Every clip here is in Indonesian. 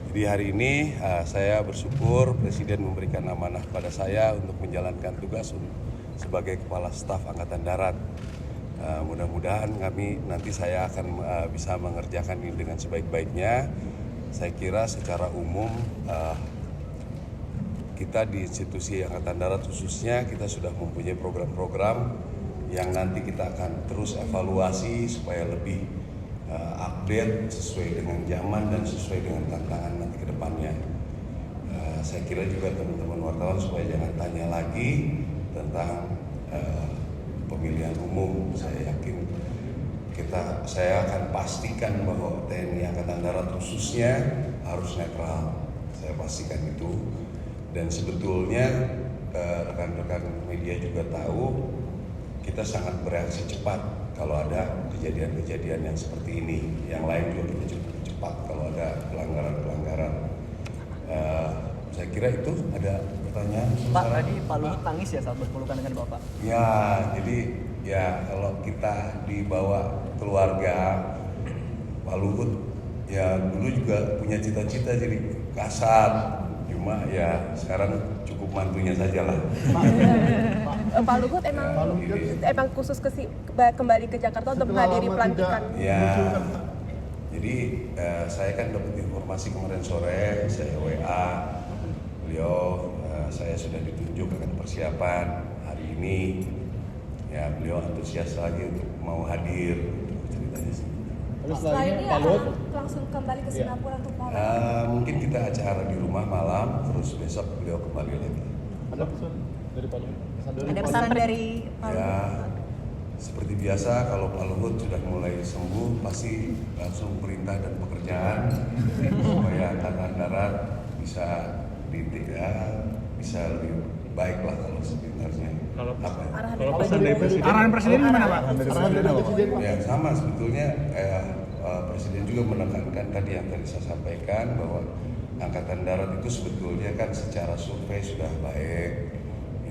Jadi hari ini saya bersyukur Presiden memberikan amanah pada saya untuk menjalankan tugas sebagai Kepala Staf Angkatan Darat. Mudah-mudahan nanti saya akan bisa mengerjakan ini dengan sebaik-baiknya. Saya kira secara umum kita di institusi Angkatan Darat khususnya kita sudah mempunyai program-program yang nanti kita akan terus evaluasi supaya lebih update sesuai dengan zaman dan sesuai dengan tantangan nanti ke depannya. Saya kira juga teman-teman wartawan supaya jangan tanya lagi tentang pemilihan umum. Saya yakin saya akan pastikan bahwa TNI Angkatan Darat khususnya harus netral. Saya pastikan itu. Dan sebetulnya rekan-rekan media juga tahu kita sangat bereaksi cepat kalau ada kejadian-kejadian yang seperti ini. Yang lain juga kita cukup cepat kalau ada pelanggaran-pelanggaran. Saya kira itu ada pertanyaan. Pak, tadi Pak Luhut tangis ya saat berpelukan dengan Bapak? Ya, jadi ya kalau kita dibawa keluarga, Pak Luhut ya dulu juga punya cita-cita jadi kasat. Cuma ya sekarang cukup mantunya saja lah. Pak Luhut emang khusus kembali ke Jakarta untuk menghadiri pelantikan. Ya, jadi saya kan dapat informasi kemarin sore, saya WA beliau, saya sudah ditunjuk akan persiapan hari ini. Ya, beliau antusias lagi untuk mau hadir. Ceritanya sih. Setelah ini akan langsung kembali ke Singapura untuk mau mungkin kita acara di rumah malam, terus besok beliau kembali lagi. Ada pesan dari Pak Luhut? Ada pesan dari Pak Luhut? Ya, seperti biasa kalau Pak Luhut sudah mulai sembuh, pasti langsung perintah dan pekerjaan supaya Angkatan Darat bisa bisa lebih baik lah kalau sebenarnya. Kalau pesan dari Presiden. Arahan Presiden gimana Pak? Ya sama sebetulnya Presiden juga menekankan tadi yang tadi saya sampaikan bahwa Angkatan Darat itu sebetulnya kan secara survei sudah baik,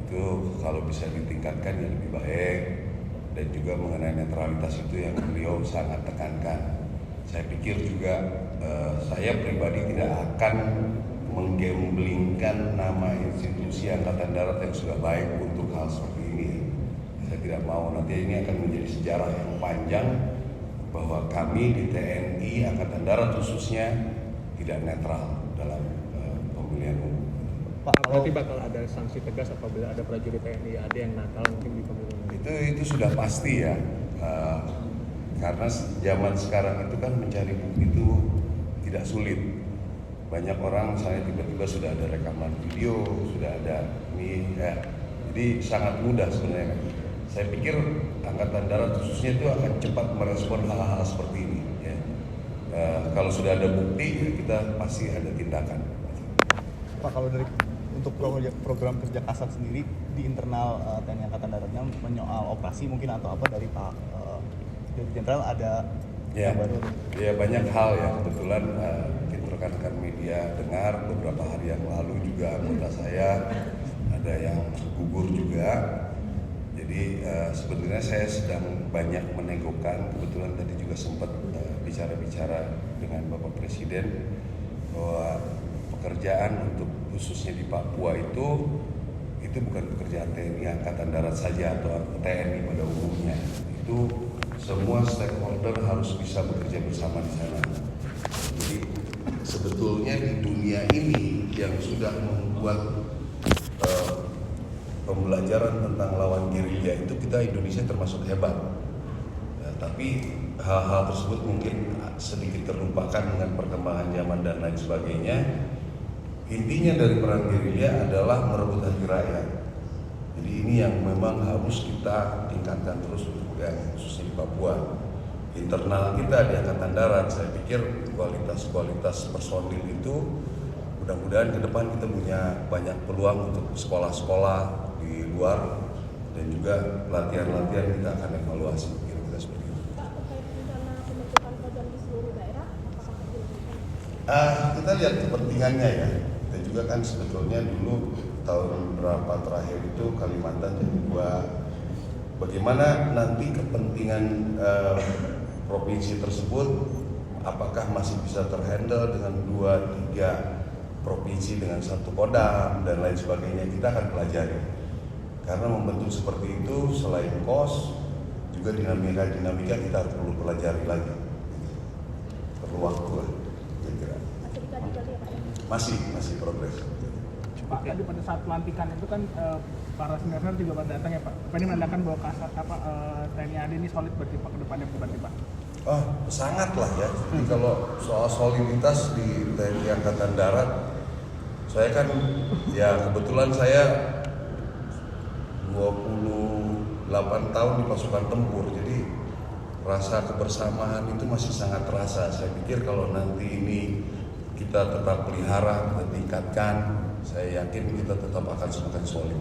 itu kalau bisa ditingkatkan ya lebih baik, dan juga mengenai netralitas itu yang beliau sangat tekankan. Saya pikir juga saya pribadi tidak akan menggemblingkan nama institusi Angkatan Darat yang sudah baik untuk hal seperti ini. Saya tidak mau nanti ini akan menjadi sejarah yang panjang bahwa kami di TNI Angkatan Darat khususnya tidak netral dalam pemilihan umum. Pak, berarti bakal ada sanksi tegas apabila ada prajurit TNI AD yang nakal mungkin di pemilihan umum? Itu sudah pasti ya, karena zaman sekarang itu kan mencari bukti itu tidak sulit. Banyak orang misalnya tiba-tiba sudah ada rekaman video, sudah ada ini ya, jadi sangat mudah sebenarnya. Saya pikir Angkatan Darat khususnya itu akan cepat merespon hal-hal seperti ini. Ya. Kalau sudah ada bukti, ya kita pasti ada tindakan. Pak, kalau dari untuk program kerja kasat sendiri di internal TNI Angkatan Daratnya menyoal operasi mungkin atau apa dari Pak Jenderal ada ya, yang baru? Ya banyak hal ya, kebetulan rekan-rekan media dengar beberapa hari yang lalu juga anggota saya ada yang gugur juga. Jadi sebetulnya saya sedang banyak menegokkan, kebetulan tadi juga sempat bicara-bicara dengan Bapak Presiden bahwa pekerjaan untuk khususnya di Papua itu bukan pekerjaan TNI Angkatan Darat saja atau TNI pada umumnya. Itu semua stakeholder harus bisa bekerja bersama di sana. Jadi sebetulnya di dunia ini yang sudah membuat pembelajaran tentang lawan gerilya itu kita Indonesia termasuk hebat. Ya, tapi hal-hal tersebut mungkin sedikit terlupakan dengan perkembangan zaman dan lain sebagainya. Intinya dari perang gerilya adalah merebut hati rakyat. Jadi ini yang memang harus kita tingkatkan terus untuk yang khususnya di Papua. Internal kita di Angkatan Darat, saya pikir kualitas personil itu mudah-mudahan ke depan kita punya banyak peluang untuk sekolah-sekolah di luar dan juga latihan-latihan kita akan evaluasi kira-kira seperti itu. Pak, terkait rencana pembentukan program di seluruh daerah, apakah dilakukan? Kita lihat kepentingannya ya. Kita juga kan sebetulnya dulu tahun berapa terakhir itu Kalimantan jadi 2. Bagaimana nanti kepentingan provinsi tersebut apakah masih bisa terhandle dengan 2-3 provinsi dengan satu kodam dan lain sebagainya, kita akan pelajari. Karena membentuk seperti itu selain kos, juga dinamika kita harus perlu pelajari lagi. Perlu waktu lah, kira-kira. Masih dikaji berarti ya Pak ya? Masih progres. Pak, tadi pada saat pelantikan itu kan para senior juga pada datang ya Pak. Apa ini menandakan bahwa TNI AD ini solid berarti Pak ke depannya berarti Pak? Oh, sangat lah ya. Jadi kalau soal soliditas di TNI Angkatan Darat, saya kan ya kebetulan saya 28 tahun di pasukan tempur, jadi rasa kebersamaan itu masih sangat terasa. Saya pikir kalau nanti ini kita tetap pelihara, kita tingkatkan, saya yakin kita tetap akan semakin solid.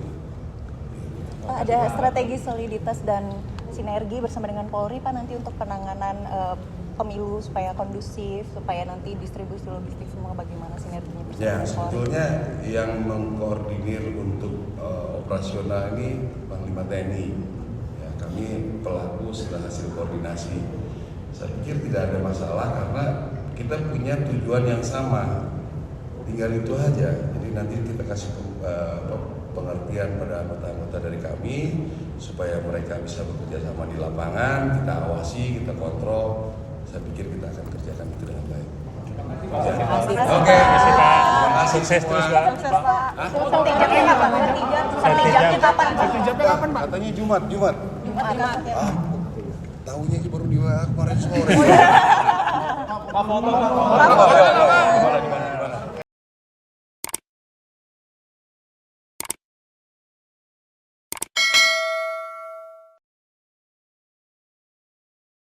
Pak, ada strategi soliditas dan sinergi bersama dengan Polri Pak nanti untuk penanganan pemilu supaya kondusif, supaya nanti distribusi logistik semua bagaimana sinerginya bersama Ya, dengan Polri? sebetulnya yang mengkoordinir untuk operasional ini Panglima TNI. Ya, kami pelaku setelah hasil koordinasi. Saya pikir tidak ada masalah karena kita punya tujuan yang sama. Tinggal itu aja. Jadi nanti kita kasih pengertian pada anggota-anggota dari kami supaya mereka bisa bekerja sama di lapangan, kita awasi, kita kontrol. Saya pikir kita akan kerjakan itu dengan baik. Oke, terima kasih Sukses terus Pak. Sukses Pak. Sertijabnya kapan? Sertijabnya kapan Pak? Sertijabnya kapan Pak? Katanya Jumat. Jumat. Tahunya baru di kemarin sore. Pak, foto.